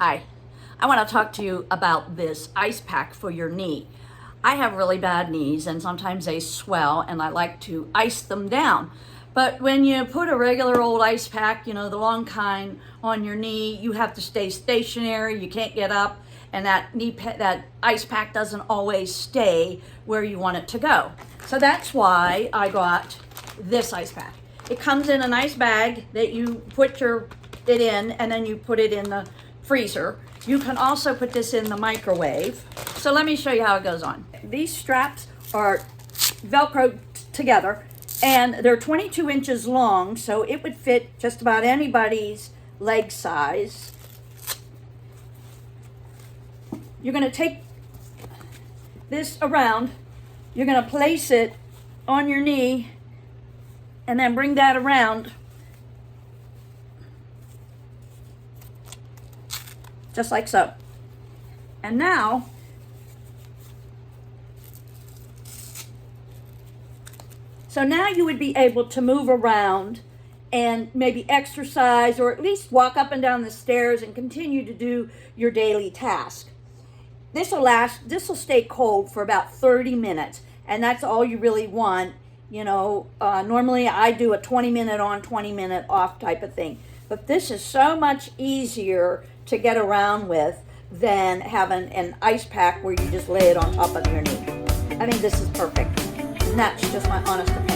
Hi, I want to talk to you about this ice pack for your knee. I have really bad knees and sometimes they swell and I like to ice them down. But when you put a regular old ice pack, you know, the long kind on your knee, you have to stay stationary, you can't get up, and that ice pack doesn't always stay where you want it to go. So that's why I got this ice pack. It comes in a nice bag that you put it in and then you put it in the freezer. You can also put this in the microwave. So let me show you how it goes on. These straps are Velcro together and they're 22 inches long, so it would fit just about anybody's leg size. You're going to take this around, you're going to place it on your knee and then bring that around just like so. And now, you would be able to move around and maybe exercise or at least walk up and down the stairs and continue to do your daily task. This will stay cold for about 30 minutes, and that's all you really want. You know, normally I do a 20-minute on, 20-minute off type of thing. But this is so much easier to get around with than having an ice pack where you just lay it on top of your knee. I mean, this is perfect. And that's just my honest opinion.